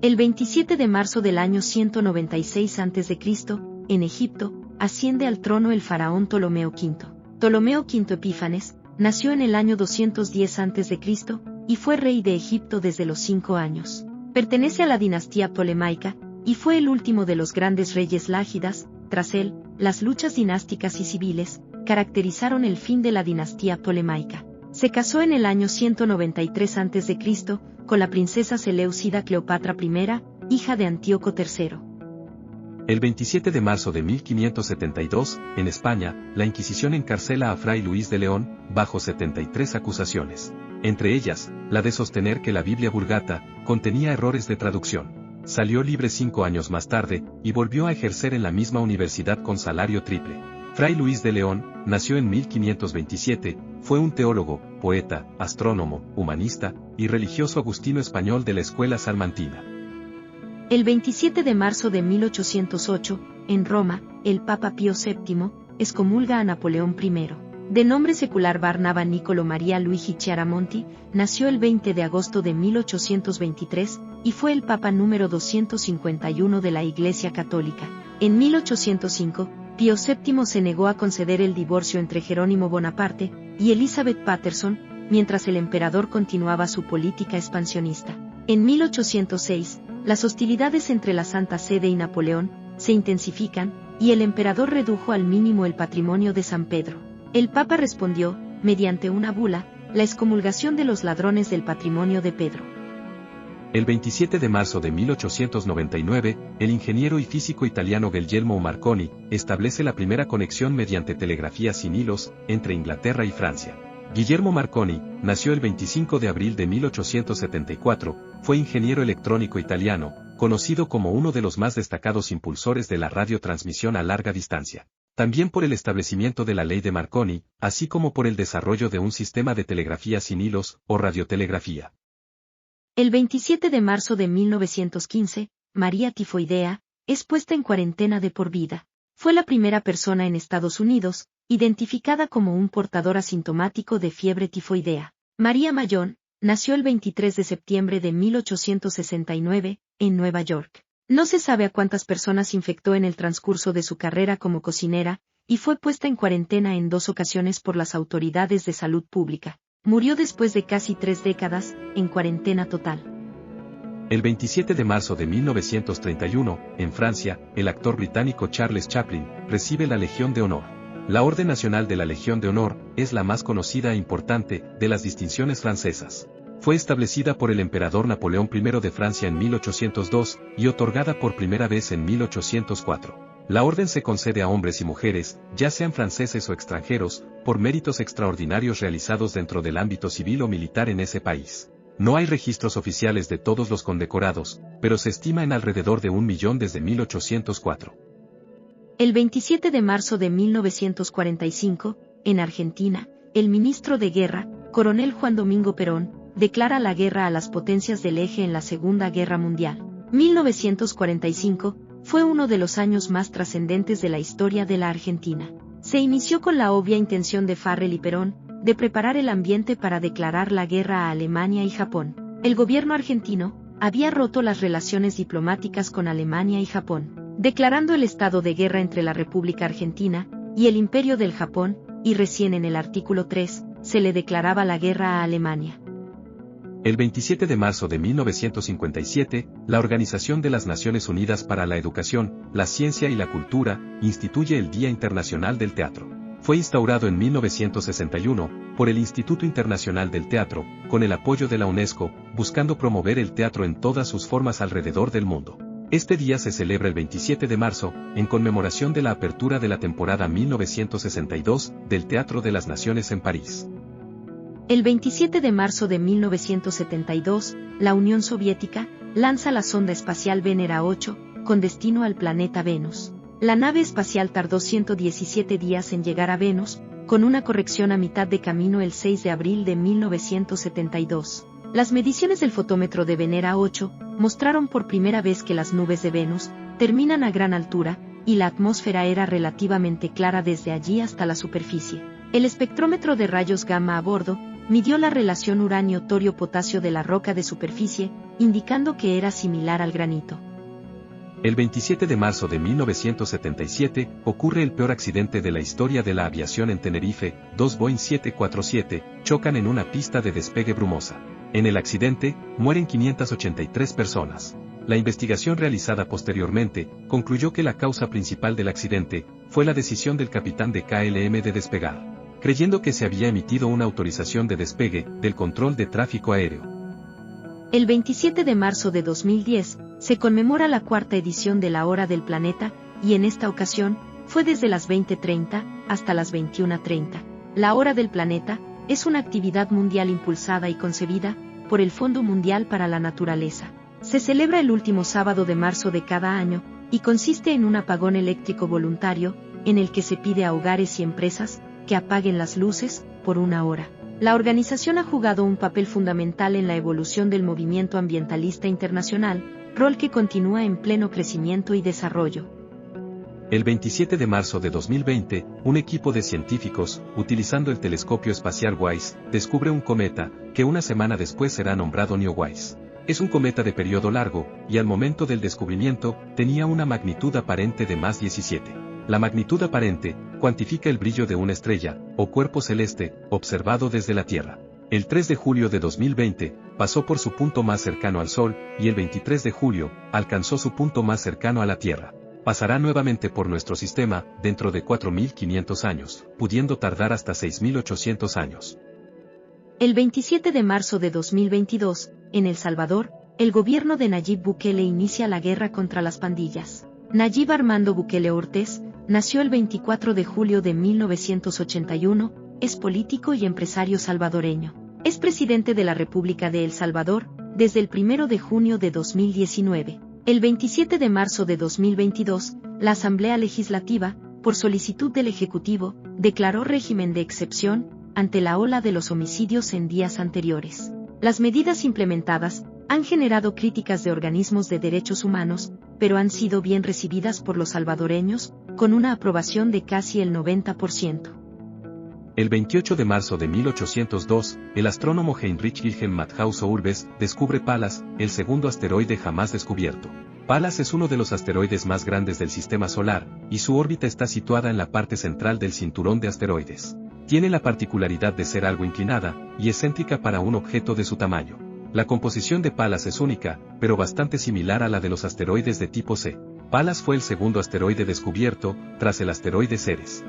El 27 de marzo del año 196 a.C., en Egipto, asciende al trono el faraón Ptolomeo V. Ptolomeo V Epífanes nació en el año 210 a.C. y fue rey de Egipto desde los 5 años. Pertenece a la dinastía ptolemaica y fue el último de los grandes reyes lágidas. Tras él, las luchas dinásticas y civiles caracterizaron el fin de la dinastía ptolemaica. Se casó en el año 193 a.C. con la princesa Seleucida Cleopatra I, hija de Antíoco III. El 27 de marzo de 1572, en España, la Inquisición encarcela a Fray Luis de León, bajo 73 acusaciones. Entre ellas, la de sostener que la Biblia Vulgata contenía errores de traducción. Salió libre 5 años más tarde, y volvió a ejercer en la misma universidad con salario triple. Fray Luis de León nació en 1527, fue un teólogo, poeta, astrónomo, humanista y religioso agustino español de la escuela salmantina. El 27 de marzo de 1808, en Roma, el Papa Pío VII excomulga a Napoleón I. De nombre secular Barnaba Niccolo Maria Luigi Chiaramonti, nació el 20 de agosto de 1823 y fue el Papa número 251 de la Iglesia Católica. En 1805, Pío VII se negó a conceder el divorcio entre Jerónimo Bonaparte y Elizabeth Patterson, mientras el emperador continuaba su política expansionista. En 1806, las hostilidades entre la Santa Sede y Napoleón se intensifican, y el emperador redujo al mínimo el patrimonio de San Pedro. El Papa respondió, mediante una bula, la excomulgación de los ladrones del patrimonio de Pedro. El 27 de marzo de 1899, el ingeniero y físico italiano Guglielmo Marconi establece la primera conexión mediante telegrafía sin hilos entre Inglaterra y Francia. Guillermo Marconi nació el 25 de abril de 1874, fue ingeniero electrónico italiano, conocido como uno de los más destacados impulsores de la radiotransmisión a larga distancia. También por el establecimiento de la ley de Marconi, así como por el desarrollo de un sistema de telegrafía sin hilos, o radiotelegrafía. El 27 de marzo de 1915, María Tifoidea es puesta en cuarentena de por vida. Fue la primera persona en Estados Unidos identificada como un portador asintomático de fiebre tifoidea. María Mayón nació el 23 de septiembre de 1869, en Nueva York. No se sabe a cuántas personas infectó en el transcurso de su carrera como cocinera, y fue puesta en cuarentena en 2 ocasiones por las autoridades de salud pública. Murió después de casi 3 décadas, en cuarentena total. El 27 de marzo de 1931, en Francia, el actor británico Charles Chaplin recibe la Legión de Honor. La Orden Nacional de la Legión de Honor es la más conocida e importante de las distinciones francesas. Fue establecida por el emperador Napoleón I de Francia en 1802 y otorgada por primera vez en 1804. La orden se concede a hombres y mujeres, ya sean franceses o extranjeros, por méritos extraordinarios realizados dentro del ámbito civil o militar en ese país. No hay registros oficiales de todos los condecorados, pero se estima en alrededor de 1 millón desde 1804. El 27 de marzo de 1945, en Argentina, el ministro de Guerra, coronel Juan Domingo Perón, declara la guerra a las potencias del eje en la Segunda Guerra Mundial. 1945 fue uno de los años más trascendentes de la historia de la Argentina. Se inició con la obvia intención de Farrell y Perón de preparar el ambiente para declarar la guerra a Alemania y Japón. El gobierno argentino había roto las relaciones diplomáticas con Alemania y Japón, declarando el estado de guerra entre la República Argentina y el Imperio del Japón, y recién en el artículo 3 se le declaraba la guerra a Alemania. El 27 de marzo de 1957, la Organización de las Naciones Unidas para la Educación, la Ciencia y la Cultura instituye el Día Internacional del Teatro. Fue instaurado en 1961 por el Instituto Internacional del Teatro, con el apoyo de la UNESCO, buscando promover el teatro en todas sus formas alrededor del mundo. Este día se celebra el 27 de marzo, en conmemoración de la apertura de la temporada 1962 del Teatro de las Naciones en París. El 27 de marzo de 1972, la Unión Soviética lanza la sonda espacial Venera 8, con destino al planeta Venus. La nave espacial tardó 117 días en llegar a Venus, con una corrección a mitad de camino el 6 de abril de 1972. Las mediciones del fotómetro de Venera 8 mostraron por primera vez que las nubes de Venus terminan a gran altura, y la atmósfera era relativamente clara desde allí hasta la superficie. El espectrómetro de rayos gamma a bordo midió la relación uranio-torio-potasio de la roca de superficie, indicando que era similar al granito. El 27 de marzo de 1977 ocurre el peor accidente de la historia de la aviación en Tenerife. Dos Boeing 747 chocan en una pista de despegue brumosa. En el accidente, mueren 583 personas. La investigación realizada posteriormente concluyó que la causa principal del accidente fue la decisión del capitán de KLM de despegar, creyendo que se había emitido una autorización de despegue del control de tráfico aéreo. El 27 de marzo de 2010, se conmemora la cuarta edición de la Hora del Planeta, y en esta ocasión, fue desde las 20:30 hasta las 21:30. La Hora del Planeta es una actividad mundial impulsada y concebida por el Fondo Mundial para la Naturaleza. Se celebra el último sábado de marzo de cada año, y consiste en un apagón eléctrico voluntario, en el que se pide a hogares y empresas que apaguen las luces por una hora. La organización ha jugado un papel fundamental en la evolución del movimiento ambientalista internacional, rol que continúa en pleno crecimiento y desarrollo. El 27 de marzo de 2020, un equipo de científicos, utilizando el telescopio espacial WISE, descubre un cometa, que una semana después será nombrado Neowise. Es un cometa de periodo largo, y al momento del descubrimiento, tenía una magnitud aparente de más 17. La magnitud aparente cuantifica el brillo de una estrella, o cuerpo celeste, observado desde la Tierra. El 3 de julio de 2020, pasó por su punto más cercano al Sol, y el 23 de julio, alcanzó su punto más cercano a la Tierra. Pasará nuevamente por nuestro sistema, dentro de 4.500 años, pudiendo tardar hasta 6.800 años. El 27 de marzo de 2022, en El Salvador, el gobierno de Nayib Bukele inicia la guerra contra las pandillas. Nayib Armando Bukele Ortiz nació el 24 de julio de 1981, es político y empresario salvadoreño. Es presidente de la República de El Salvador desde el 1 de junio de 2019. El 27 de marzo de 2022, la Asamblea Legislativa, por solicitud del Ejecutivo, declaró régimen de excepción ante la ola de los homicidios en días anteriores. Las medidas implementadas han generado críticas de organismos de derechos humanos, pero han sido bien recibidas por los salvadoreños, con una aprobación de casi el 90%. El 28 de marzo de 1802, el astrónomo Heinrich Wilhelm Matthaus Urbes descubre Pallas, el segundo asteroide jamás descubierto. Pallas es uno de los asteroides más grandes del sistema solar, y su órbita está situada en la parte central del cinturón de asteroides. Tiene la particularidad de ser algo inclinada y excéntrica para un objeto de su tamaño. La composición de Pallas es única, pero bastante similar a la de los asteroides de tipo C. Pallas fue el segundo asteroide descubierto, tras el asteroide Ceres.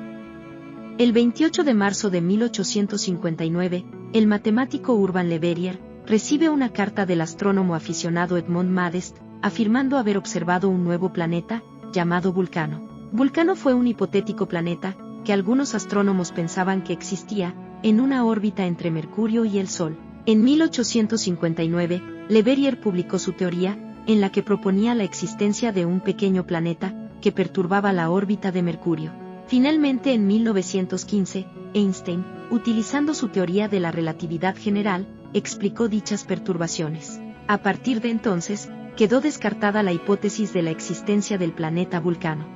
El 28 de marzo de 1859, el matemático Urbain Le Verrier recibe una carta del astrónomo aficionado Edmond Modest, afirmando haber observado un nuevo planeta, llamado Vulcano. Vulcano fue un hipotético planeta, que algunos astrónomos pensaban que existía, en una órbita entre Mercurio y el Sol. En 1859, Le Verrier publicó su teoría, en la que proponía la existencia de un pequeño planeta, que perturbaba la órbita de Mercurio. Finalmente, en 1915, Einstein, utilizando su teoría de la relatividad general, explicó dichas perturbaciones. A partir de entonces, quedó descartada la hipótesis de la existencia del planeta Vulcano.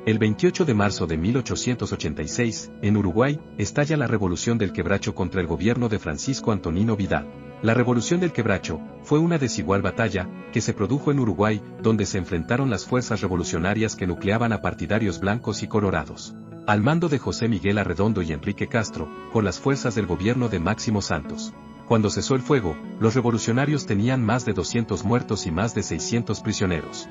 El 28 de marzo de 1886, en Uruguay, estalla la Revolución del Quebracho contra el gobierno de Francisco Antonino Vidal. La Revolución del Quebracho fue una desigual batalla que se produjo en Uruguay, donde se enfrentaron las fuerzas revolucionarias que nucleaban a partidarios blancos y colorados, al mando de José Miguel Arredondo y Enrique Castro, con las fuerzas del gobierno de Máximo Santos. Cuando cesó el fuego, los revolucionarios tenían más de 200 muertos y más de 600 prisioneros.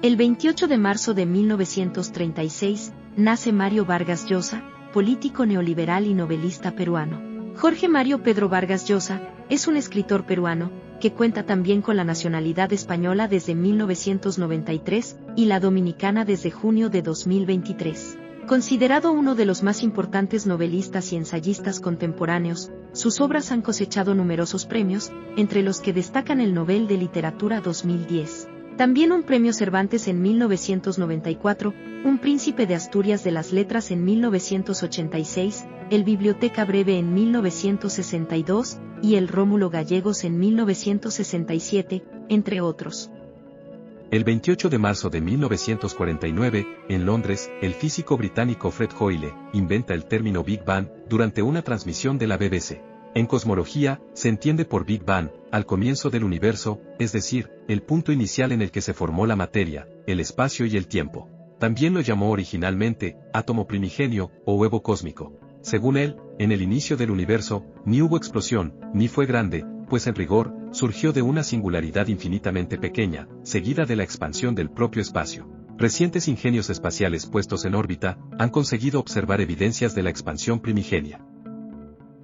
El 28 de marzo de 1936, nace Mario Vargas Llosa, político neoliberal y novelista peruano. Jorge Mario Pedro Vargas Llosa es un escritor peruano, que cuenta también con la nacionalidad española desde 1993 y la dominicana desde junio de 2023. Considerado uno de los más importantes novelistas y ensayistas contemporáneos, sus obras han cosechado numerosos premios, entre los que destacan el Nobel de Literatura 2010. También un premio Cervantes en 1994, un Príncipe de Asturias de las Letras en 1986, el Biblioteca Breve en 1962, y el Rómulo Gallegos en 1967, entre otros. El 28 de marzo de 1949, en Londres, el físico británico Fred Hoyle inventa el término Big Bang durante una transmisión de la BBC. En cosmología, se entiende por Big Bang, al comienzo del universo, es decir, el punto inicial en el que se formó la materia, el espacio y el tiempo. También lo llamó originalmente, átomo primigenio, o huevo cósmico. Según él, en el inicio del universo, ni hubo explosión, ni fue grande, pues en rigor, surgió de una singularidad infinitamente pequeña, seguida de la expansión del propio espacio. Recientes ingenios espaciales puestos en órbita han conseguido observar evidencias de la expansión primigenia.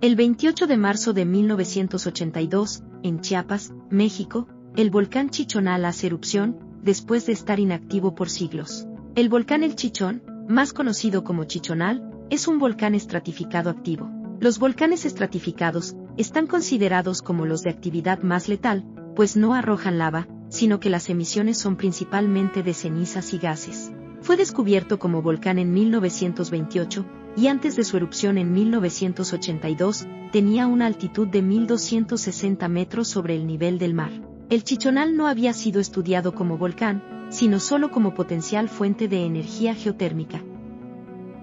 El 28 de marzo de 1982, en Chiapas, México, el volcán Chichonal hace erupción, después de estar inactivo por siglos. El volcán El Chichón, más conocido como Chichonal, es un volcán estratificado activo. Los volcanes estratificados están considerados como los de actividad más letal, pues no arrojan lava, sino que las emisiones son principalmente de cenizas y gases. Fue descubierto como volcán en 1928, y antes de su erupción en 1982, tenía una altitud de 1.260 metros sobre el nivel del mar. El Chichonal no había sido estudiado como volcán, sino solo como potencial fuente de energía geotérmica.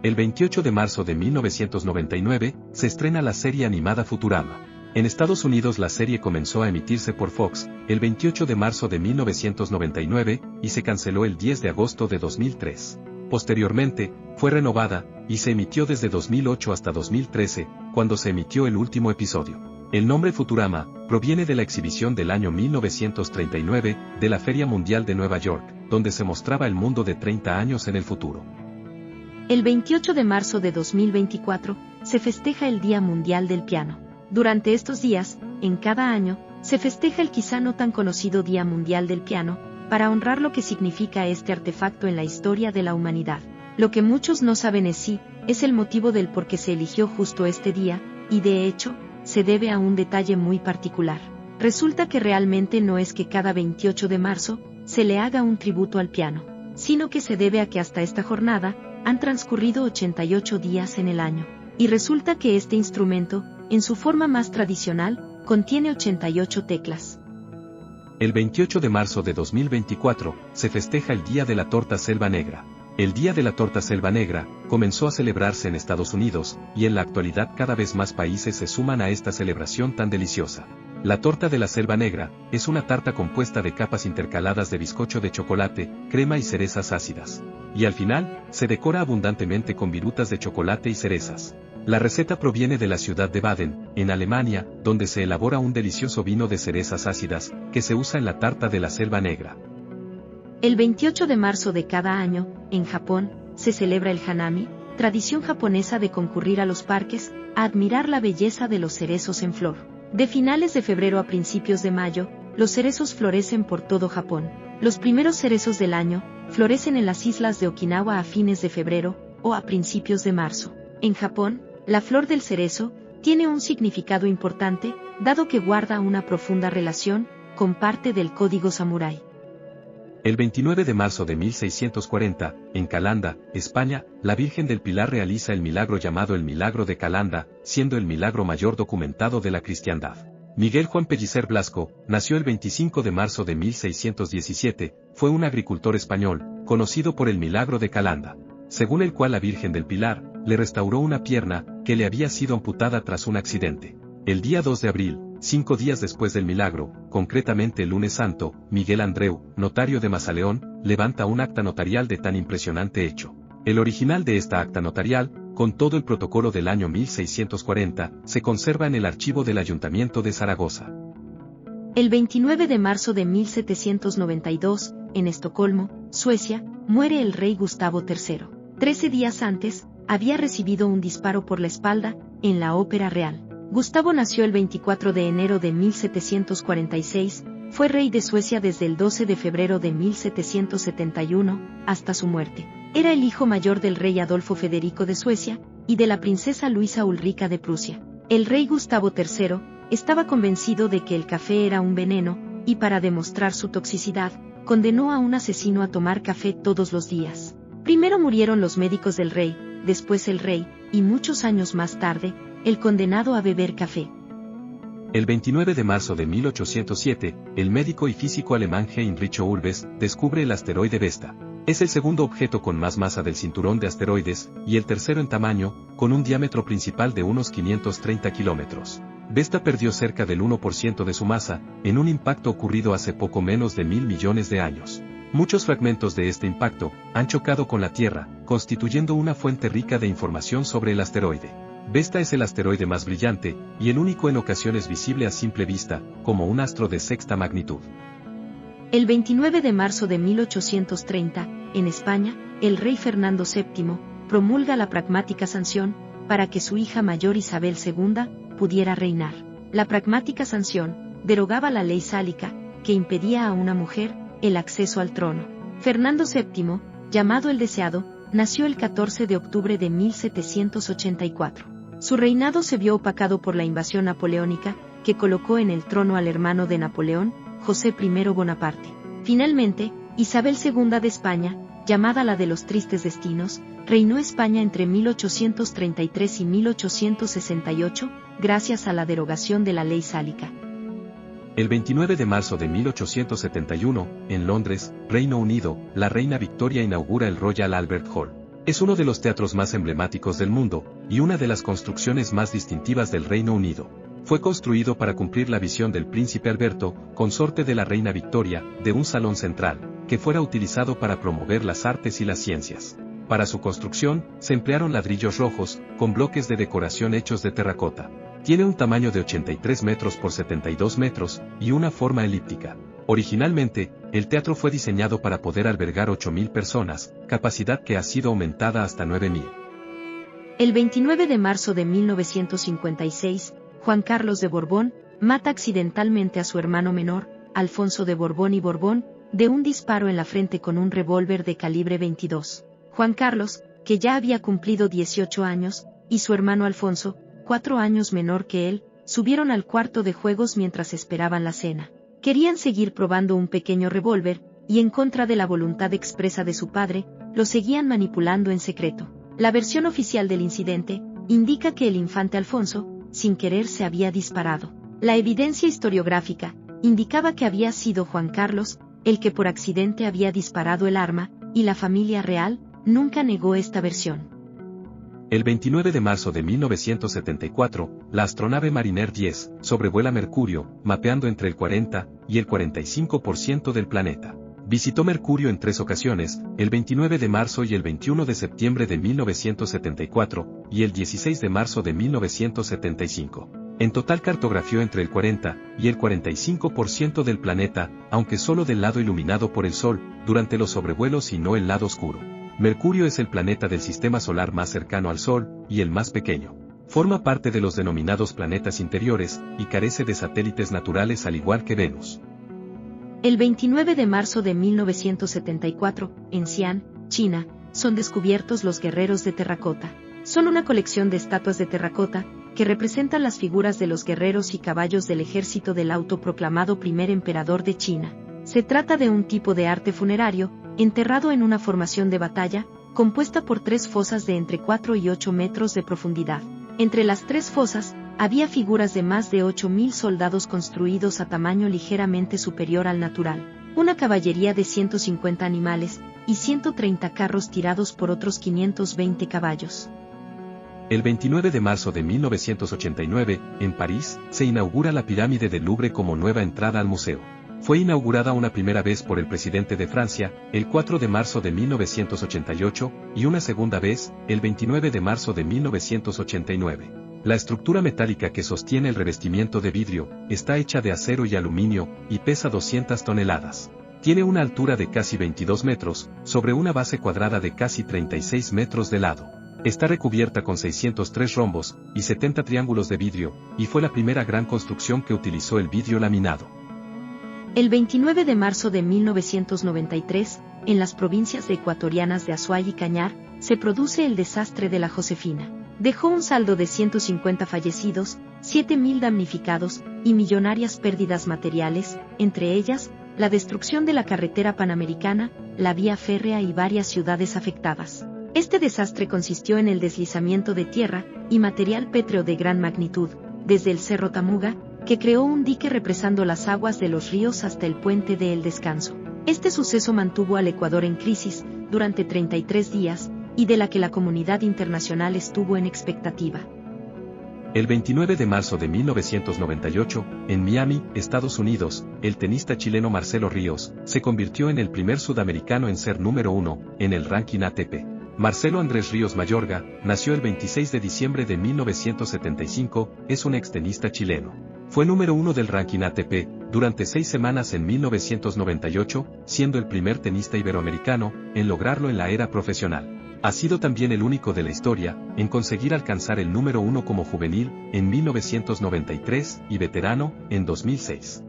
El 28 de marzo de 1999, se estrena la serie animada Futurama. En Estados Unidos la serie comenzó a emitirse por Fox, el 28 de marzo de 1999, y se canceló el 10 de agosto de 2003. Posteriormente, fue renovada, y se emitió desde 2008 hasta 2013, cuando se emitió el último episodio. El nombre Futurama proviene de la exhibición del año 1939, de la Feria Mundial de Nueva York, donde se mostraba el mundo de 30 años en el futuro. El 28 de marzo de 2024, se festeja el Día Mundial del Piano. Durante estos días, en cada año, se festeja el quizá no tan conocido Día Mundial del Piano, para honrar lo que significa este artefacto en la historia de la humanidad. Lo que muchos no saben es el motivo del por qué se eligió justo este día, y de hecho, se debe a un detalle muy particular. Resulta que realmente no es que cada 28 de marzo, se le haga un tributo al piano, sino que se debe a que hasta esta jornada, han transcurrido 88 días en el año. Y resulta que este instrumento, en su forma más tradicional, contiene 88 teclas. El 28 de marzo de 2024, se festeja el Día de la Torta Selva Negra. El Día de la Torta Selva Negra comenzó a celebrarse en Estados Unidos, y en la actualidad cada vez más países se suman a esta celebración tan deliciosa. La torta de la Selva Negra es una tarta compuesta de capas intercaladas de bizcocho de chocolate, crema y cerezas ácidas. Y al final, se decora abundantemente con virutas de chocolate y cerezas. La receta proviene de la ciudad de Baden, en Alemania, donde se elabora un delicioso vino de cerezas ácidas, que se usa en la tarta de la Selva Negra. El 28 de marzo de cada año, en Japón, se celebra el Hanami, tradición japonesa de concurrir a los parques, a admirar la belleza de los cerezos en flor. De finales de febrero a principios de mayo, los cerezos florecen por todo Japón. Los primeros cerezos del año florecen en las islas de Okinawa a fines de febrero o a principios de marzo. En Japón, la flor del cerezo tiene un significado importante, dado que guarda una profunda relación con parte del código samurái. El 29 de marzo de 1640, en Calanda, España, la Virgen del Pilar realiza el milagro llamado el Milagro de Calanda, siendo el milagro mayor documentado de la cristiandad. Miguel Juan Pellicer Blasco, nació el 25 de marzo de 1617, fue un agricultor español, conocido por el milagro de Calanda, según el cual la Virgen del Pilar le restauró una pierna que le había sido amputada tras un accidente. El día 2 de abril, 5 días después del milagro, concretamente el lunes santo, Miguel Andreu, notario de Mazaleón, levanta un acta notarial de tan impresionante hecho. El original de esta acta notarial, con todo el protocolo del año 1640, se conserva en el archivo del Ayuntamiento de Zaragoza. El 29 de marzo de 1792, en Estocolmo, Suecia, muere el rey Gustavo III. 13 días antes, había recibido un disparo por la espalda, en la Ópera Real. Gustavo nació el 24 de enero de 1746, fue rey de Suecia desde el 12 de febrero de 1771, hasta su muerte. Era el hijo mayor del rey Adolfo Federico de Suecia, y de la princesa Luisa Ulrica de Prusia. El rey Gustavo III estaba convencido de que el café era un veneno, y para demostrar su toxicidad, condenó a un asesino a tomar café todos los días. Primero murieron los médicos del rey, después el rey, y muchos años más tarde, el condenado a beber café. El 29 de marzo de 1807, el médico y físico alemán Heinrich Urbes descubre el asteroide Vesta. Es el segundo objeto con más masa del cinturón de asteroides, y el tercero en tamaño, con un diámetro principal de unos 530 kilómetros. Vesta perdió cerca del 1% de su masa, en un impacto ocurrido hace poco menos de 1.000 millones de años. Muchos fragmentos de este impacto han chocado con la Tierra, constituyendo una fuente rica de información sobre el asteroide. Vesta es el asteroide más brillante, y el único en ocasiones visible a simple vista, como un astro de sexta magnitud. El 29 de marzo de 1830, en España, el rey Fernando VII promulga la pragmática sanción, para que su hija mayor Isabel II pudiera reinar. La pragmática sanción derogaba la ley sálica, que impedía a una mujer el acceso al trono. Fernando VII, llamado el Deseado, nació el 14 de octubre de 1784. Su reinado se vio opacado por la invasión napoleónica, que colocó en el trono al hermano de Napoleón, José I Bonaparte. Finalmente, Isabel II de España, llamada la de los tristes destinos, reinó España entre 1833 y 1868, gracias a la derogación de la ley sálica. El 29 de marzo de 1871, en Londres, Reino Unido, la reina Victoria inaugura el Royal Albert Hall. Es uno de los teatros más emblemáticos del mundo, y una de las construcciones más distintivas del Reino Unido. Fue construido para cumplir la visión del príncipe Alberto, consorte de la reina Victoria, de un salón central, que fuera utilizado para promover las artes y las ciencias. Para su construcción, se emplearon ladrillos rojos, con bloques de decoración hechos de terracota. Tiene un tamaño de 83 metros por 72 metros, y una forma elíptica. Originalmente, el teatro fue diseñado para poder albergar 8.000 personas, capacidad que ha sido aumentada hasta 9.000. El 29 de marzo de 1956, Juan Carlos de Borbón mata accidentalmente a su hermano menor, Alfonso de Borbón y Borbón, de un disparo en la frente con un revólver de calibre 22. Juan Carlos, que ya había cumplido 18 años, y su hermano Alfonso, 4 años menor que él, subieron al cuarto de juegos mientras esperaban la cena. Querían seguir probando un pequeño revólver, y en contra de la voluntad expresa de su padre, lo seguían manipulando en secreto. La versión oficial del incidente indica que el infante Alfonso, sin querer, se había disparado. La evidencia historiográfica indicaba que había sido Juan Carlos el que por accidente había disparado el arma, y la familia real nunca negó esta versión. El 29 de marzo de 1974, la astronave Mariner 10 sobrevuela Mercurio, mapeando entre el 40 y el 45% del planeta. Visitó Mercurio en 3 ocasiones, el 29 de marzo y el 21 de septiembre de 1974, y el 16 de marzo de 1975. En total cartografió entre el 40 y el 45% del planeta, aunque solo del lado iluminado por el Sol, durante los sobrevuelos y no el lado oscuro. Mercurio es el planeta del sistema solar más cercano al Sol, y el más pequeño. Forma parte de los denominados planetas interiores, y carece de satélites naturales al igual que Venus. El 29 de marzo de 1974, en Xi'an, China, son descubiertos los guerreros de terracota. Son una colección de estatuas de terracota, que representan las figuras de los guerreros y caballos del ejército del autoproclamado primer emperador de China. Se trata de un tipo de arte funerario, enterrado en una formación de batalla, compuesta por 3 fosas de entre 4 y 8 metros de profundidad. Entre las 3 fosas, había figuras de más de 8.000 soldados construidos a tamaño ligeramente superior al natural, una caballería de 150 animales, y 130 carros tirados por otros 520 caballos. El 29 de marzo de 1989, en París, se inaugura la pirámide del Louvre como nueva entrada al museo. Fue inaugurada una primera vez por el presidente de Francia, el 4 de marzo de 1988, y una segunda vez, el 29 de marzo de 1989. La estructura metálica que sostiene el revestimiento de vidrio, está hecha de acero y aluminio, y pesa 200 toneladas. Tiene una altura de casi 22 metros, sobre una base cuadrada de casi 36 metros de lado. Está recubierta con 603 rombos, y 70 triángulos de vidrio, y fue la primera gran construcción que utilizó el vidrio laminado. El 29 de marzo de 1993, en las provincias ecuatorianas de Azuay y Cañar, se produce el desastre de la Josefina. Dejó un saldo de 150 fallecidos, 7.000 damnificados, y millonarias pérdidas materiales, entre ellas, la destrucción de la carretera panamericana, la vía férrea y varias ciudades afectadas. Este desastre consistió en el deslizamiento de tierra y material pétreo de gran magnitud, desde el Cerro Tamuga, que creó un dique represando las aguas de los ríos hasta el puente de El Descanso. Este suceso mantuvo al Ecuador en crisis durante 33 días, y de la que la comunidad internacional estuvo en expectativa. El 29 de marzo de 1998, en Miami, Estados Unidos, el tenista chileno Marcelo Ríos se convirtió en el primer sudamericano en ser número 1 en el ranking ATP. Marcelo Andrés Ríos Mayorga nació el 26 de diciembre de 1975, es un extenista chileno. Fue número 1 del ranking ATP durante 6 semanas en 1998, siendo el primer tenista iberoamericano en lograrlo en la era profesional. Ha sido también el único de la historia en conseguir alcanzar el número 1 como juvenil en 1993 y veterano en 2006.